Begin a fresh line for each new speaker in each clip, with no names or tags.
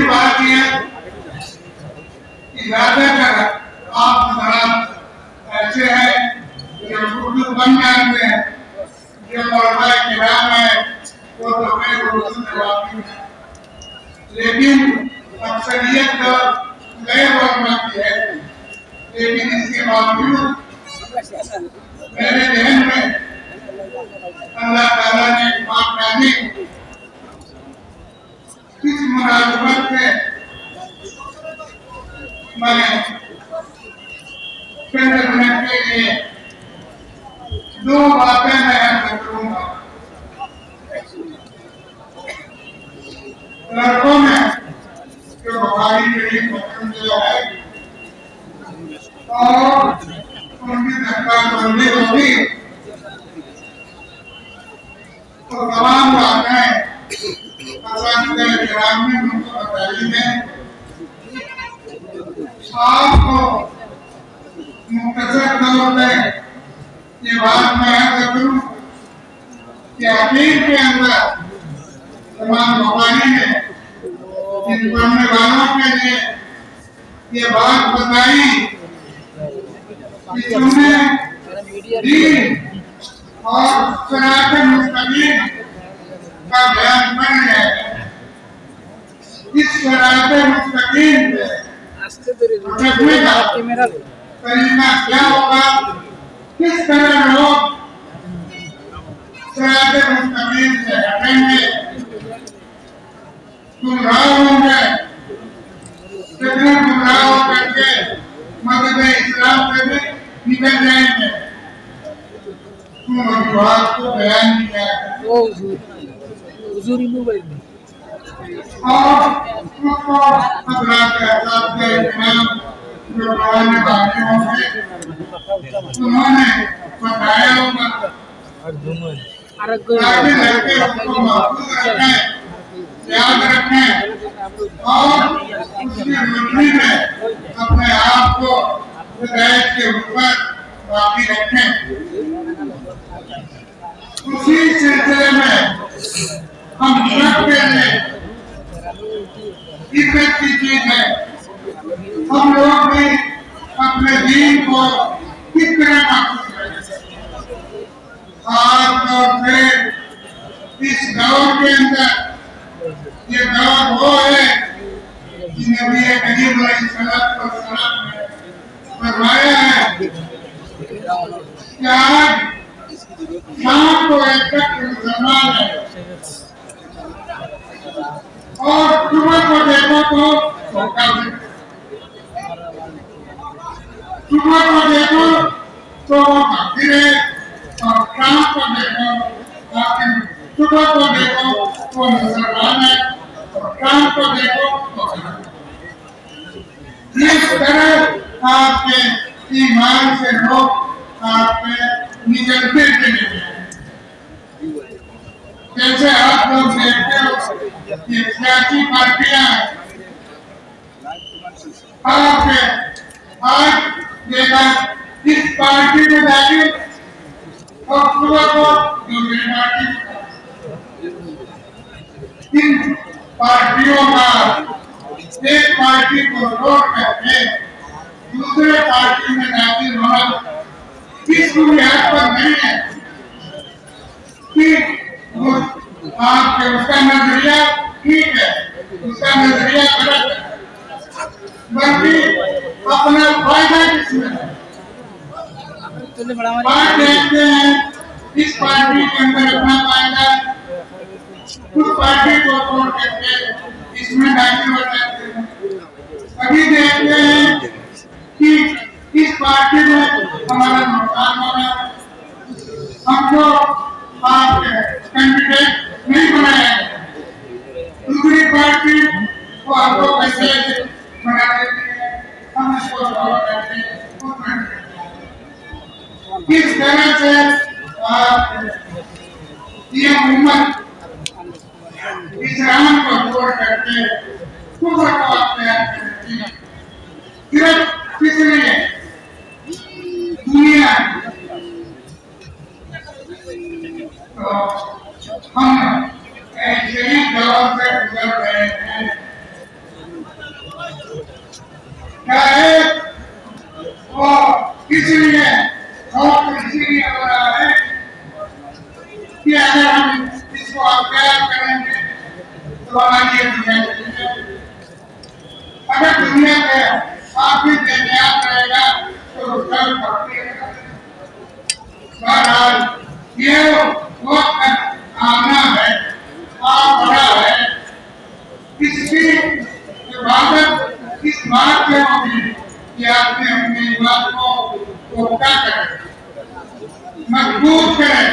बात यह कि ज्यादातर आप जरा ऐसे हैं जो उर्दू बन जानते हैं, जो मौलाना किराम है वो तो मैं उर्दू में वाकिफ है, लेकिन अक्सरियत तो गैर वर्मा की है। लेकिन इसके बावजूद मेरे जहन में अल्लाह ताला ने माफ़ किस मुनासिबत से मैं चंद मिनट के लिए दो बातें मैं आपसे करूंगा। लड़कों में जो बुखारी शरीफ खत्म किया है और उनकी धक्काबंदी होगी तो तमाम बातें में उनको बताई है। आपको मुख्तसर तौर पे ये बात मैं ऐसे करूं कि अखीर के अंदर तमाम बुखारी ने इन पढ़ने वालों के लिए ये बात बताई कि तुम्हें दीन और सिरात मुस्तकीम का बयान बन जाएगा। इस सिरात मुस्तकीम पे रखने का तरीका क्या होगा, किस तरह लोग सिरात मुस्तकीम से हटेंगे, गुमराह होंगे, कितने गुमराह होकर के मदद इस्लाम से भी निकल जाएंगे, बात को बयान किया है और उसको हज़रात अहसाब के इमाम जो पुराने बाकियों से उन्होंने बताया होगा, ताकि लड़के उसको महफूज रखें, याद रखें और उसकी रोशनी में अपने आप को हिदायत के ऊपर बाकी रखें। उसी सिलसिले में हम सब के लिए इज्जत की चीज है, हम लोग भी अपने दीन को किस तरह महफूज करें। खासतौर से इस दौर के अंदर ये दौर वो है कि नबी करीम अलैहिस्सलाम ने फरमाया है कि आज शाम को एक मुसलमान है और सुबह को देखो तो सुबह को देखो तो वो काफिर है और शाम को देखो काफिर, सुबह को देखो तो मुसलमान है और शाम को देखो तो इस तरह आपके ईमान से लोग आपके निकलते चले। जैसे आप लोग देखते हो कि सियासी पार्टियां आपके आज देखा इस पार्टी में डाली और सुबह को दूसरी पार्टी, इन पार्टियों का एक पार्टी को छोड़ करके दूसरे पार्टी में दाखिल होना इस बुनियाद पर नहीं है कि आपके उसका नजरिया ठीक है, उसका नजरिया गलत है, बल्कि अपना फायदा किसमें है। बात देखते हैं इस पार्टी के अंदर अपना फायदा, उस पार्टी को छोड़ करके इसमें दाखिल हो जाते हैं। अभी देखते हैं कि इस पार्टी में हमारा नुकसान हो रहा है, हमको आपके कैंडिडेट नहीं बनाया है, दूसरी पार्टी को आपको कैसे बना देती है, हम इसको सपोर्ट करते हैं। किस तरह से आप ये उम्मत इस्लाम को छोड़ करके कुफर को अपने सिर्फ किसलिए दुनिया तो हम ऐसे ही दौर से गुजर रहे हैं है वो इसलिए और इसलिए हो रहा है कि अगर हम इसको अभ्यास करेंगे तो हमारी दुनिया अगर दुनिया के काफी बेनियाद रहेगा तो कल पकड़ेगा। बहरहाल ये वक्त आना है आ बड़ा है इसकी इबादत इस बात में होगी कि आपने अपनी बात को क्या करें मजबूत करें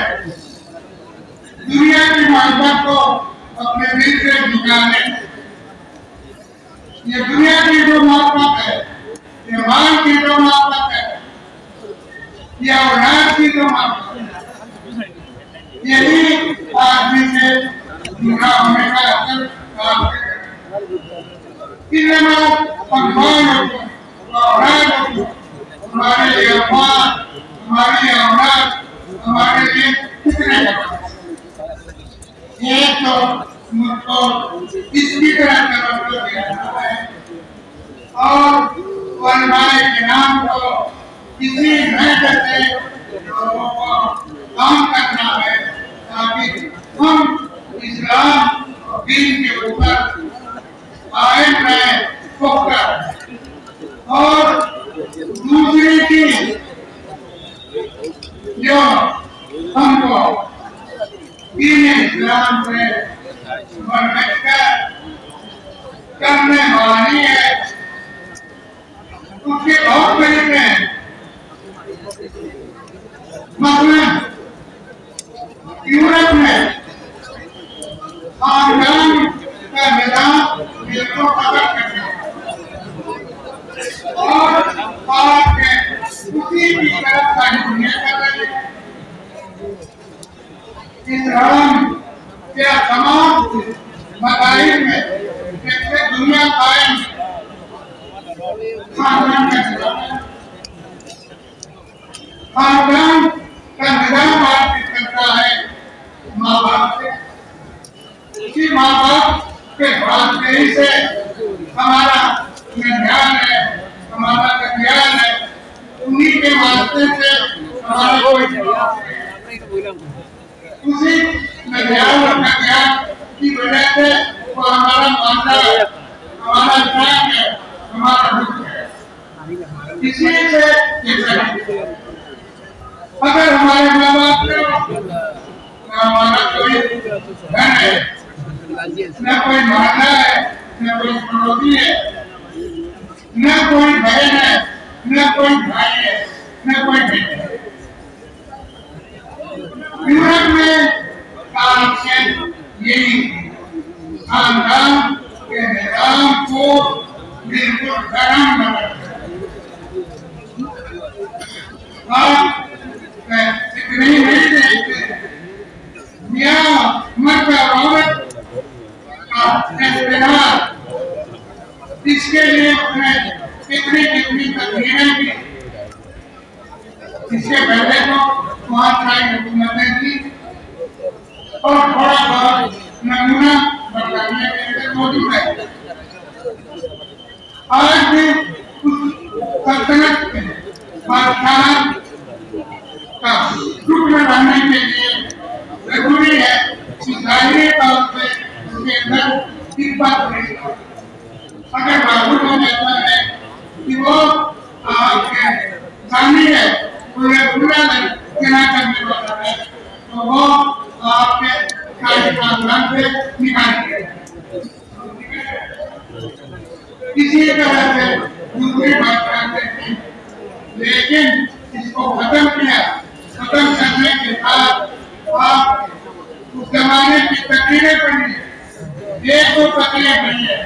दुनिया की मोहब्बत को अपने दिल से निकालें। ये दुनिया की जो मोहब्बत है ये माल की जो मोहब्बत है ये औलाद की जो मोहब्बत है यही आदमी से जुड़ा होने का असर काम है। हमारे लिए हमारी औलाद हमारे लिए कितने ये तो मुझको इसकी तरह जरूरत है और वरमाए के नाम को किसी मेहनत से लोगों को काम करना है ताकि हम इस्लाम और दीन के ऊपर कायम रहे पुख्ता और दूसरी चीज जो हमको दीन इस्लाम से करने वाली है उसके बहुत तरीके हैं। मसलन यूरोप में खानदान का निजाम बिल्कुल खत्म करना और भारत में उसी की तरफ सारी दुनिया कर रही है। इस्लाम के तमाम मसाइल में जैसे दुनिया कायम खानदान का निजाम है। खानदान का निजाम आज चलता है माँ बाप से। इसी माँ बाप के बाद से हमारा ध्यान है हमारा ज्ञान है उन्हीं के वास्ते से हमारा कोई उसी में ध्यान रखा गया की वजह से वो हमारा मानना है हमारा ज्ञान है हमारा दुख है। इसी से अगर हमारे माँ बाप ने हमारा कोई धन है न कोई माता है न कोई पड़ोसी है न कोई बहन है न कोई भाई है न कोई बेटा है। यूरोप में यही खानदान के निजाम को बिल्कुल खत्म कर इतनी नहीं देखते मर्द औरत का इस्तेमाल इसके लिए उसने कितनी कितनी तकलीफें की। इसके पहले तो बहुत सारी हुकूमतें थी और थोड़ा बहुत नमूना बताने के लिए मौजूद है। आज भी उस सल्तनत के बादशाह का रुकन रहने के लिए जरूरी है कि जाहिर तौर पे उसके अंदर इस बात नहीं अगर मालूम हो जाता है कि वो जानी है उन्हें पूरा गिना करने वाला है तो वो आपके खानदान से निकाल दिया। इसी तरह से दूसरी बात करते हैं लेकिन इसको खत्म किया। खत्म करने के बाद आप उस जमाने की तकलीफें पड़ी एक तो तकलीफ नहीं है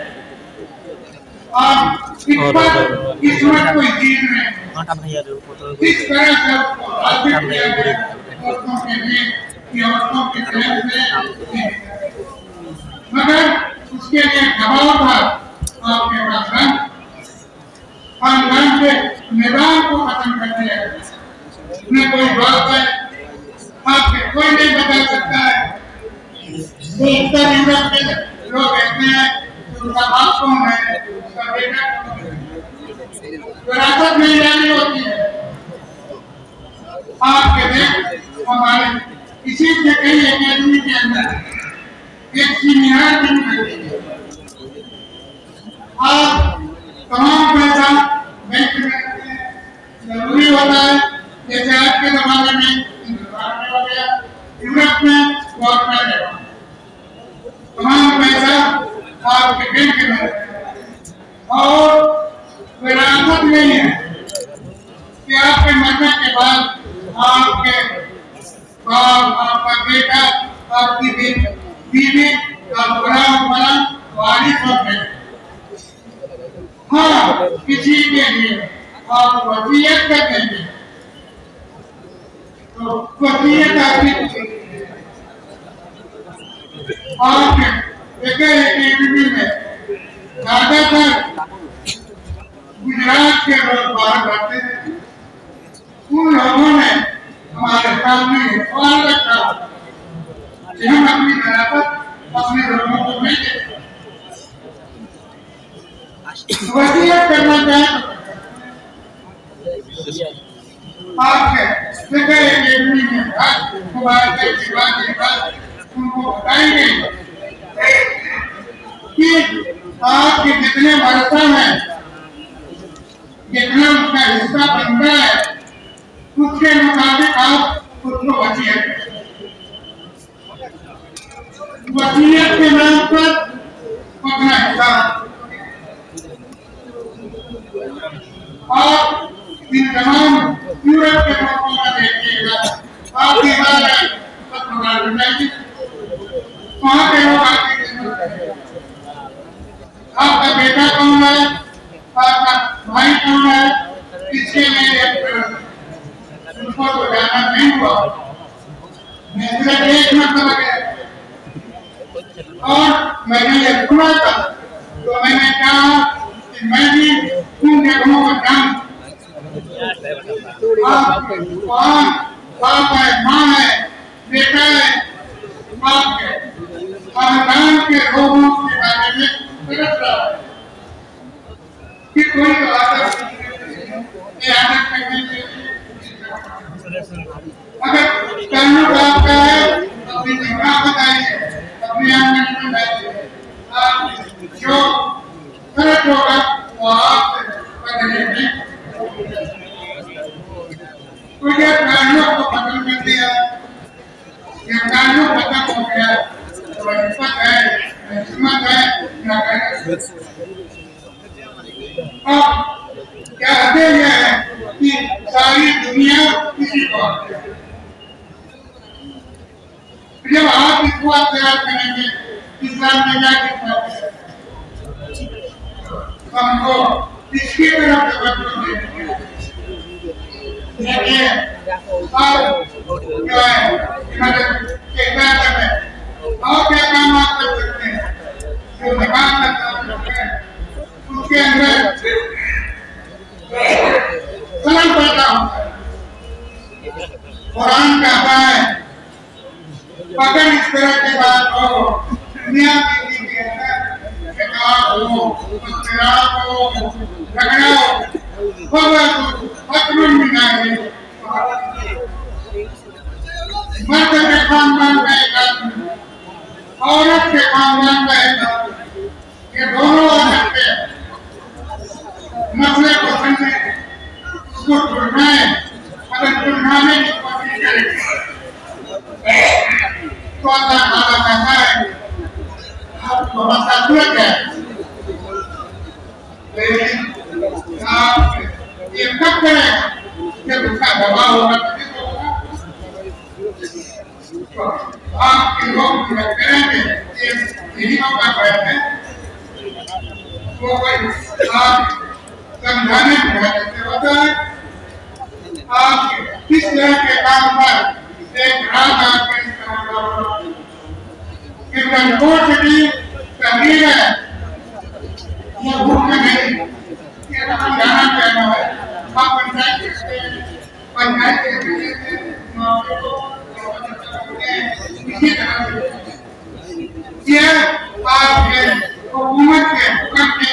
आप किस्मत कोई चीज नहीं इस तरह से उसको हासिल किया गया औरतों के लिए कि औरतों की तरफ से मगर उसके लिए दबाव था आपके पास खानदान के निजाम को खत्म कर दिया न कोई बात है आपके कोई नहीं बता सकता है। उत्तर यूरोप के लोग कहते हैं उनका बाप कौन कौन है, उसका बेटा कौन है, विरासत में जानी होती है। आपके देख हमारे इसी से कई एकेडमी के अंदर एक सीनियर टीम रहती है। आप तमाम पैसा बैंक में जरूरी होता है, जैसे आज के जमाने में हिंदुस्तान में हो गया, यूरोप में गवर्नमेंट है, तमाम पैसा आपके बैंक में है और विरासत नहीं है कि आपके मरने के बाद आपके बाप, आपका बेटा, आपकी बीवी, बड़ा वारिस होते हैं। हाँ, किसी के लिए आप वसीयत कर देंगे तो वसीयत आपकी आपके एकेडमी में ज्यादातर गुजरात के लोग बाहर आते थे। उन लोगों ने हमारे सामने सवाल रखा कि हम अपनी विरासत अपने लोगों को नहीं देते, वसीयत करना चाहें आपके एकेडमी में उनको बताएंगे कि आपके जितने वर्षा है, जितना उसका हिस्सा बनता है, उसके मुताबिक आप उसको वसीयत के नाम पर अपना हिस्सा और इन तमाम यूरोप के लोगों का देखिएगा, आप वहाँ के लोग आके आपका बेटा कौन है, आपका भाई कौन है, इसके लिए उनको तो जाना नहीं हुआ, मैं सिर्फ एक मतलब गया और मैंने ये सुना था तो मैंने कहा कि मैं भी उन जगहों को जानूं। बाप है, माँ है, बेटा है, बाप है, खानदान के लोगों के बारे में तरस रहा है कि कोई तो आदत करने अगर ताल्लुक आपका है अपनी जगह बताइए, अपने आंगन में बैठिए, आप जो गलत होगा वो आप बदलेंगे। तो ये ताल्लुक को खत्म कर दिया, ये ताल्लुक खत्म हो गया तो इज्जत है, हिम्मत है, ना करें। अब कहते हैं कि सारी दुनिया किसी को जब आप इसको तैयार करेंगे, इस्लाम में जाके हमको इसकी तरफ तवज्जो देनी है। देखिए आप क्या है क्या करते हैं और क्या काम आप कर सकते हैं, जो भगवान का काम करते हैं उसके अंदर कलम पैदा होता है। कुरान कहता है अगर इस तरह की बात हो दुनिया के अंदर बेकार हो, इख्तिलाफ हो, झगड़ा हो, पत्थर मिलाएंगे, मर्द के खानदान का एक आदमी, औरत के खानदान का एक आदमी, ये दोनों आ सकते हैं मसले को समझे, उसको सुलझाए। अगर सुलझाने की कोशिश करें तो अल्लाह ताला कहता है आपको मसला है, लेकिन आप ये कब करें जब उसका दबाव होगा तो आपके लोग करेंगे। यही मौका है वो कोई आप समझाने की होता है। आप किस तरह के काम पर एक रात आपके तकरीर है, ये भूख नहीं जाना कहना है। आप पंचायत इसी तरह से ये आपके हुकूमत के हुक्म के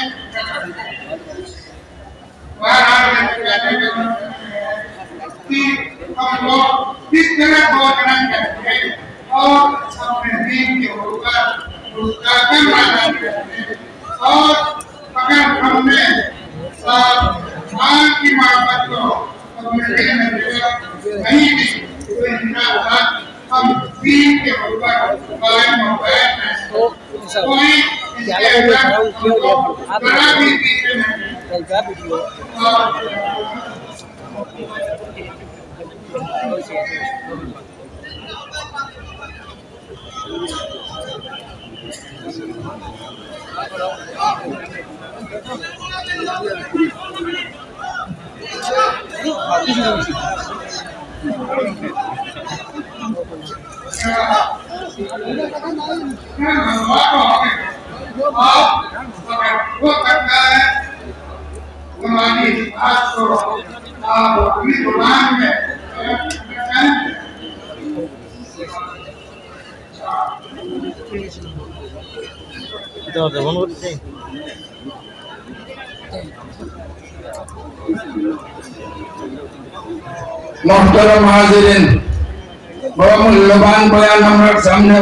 मोहतरम हाजिरीन, बड़ा मूल्यवान बयान हमारे सामने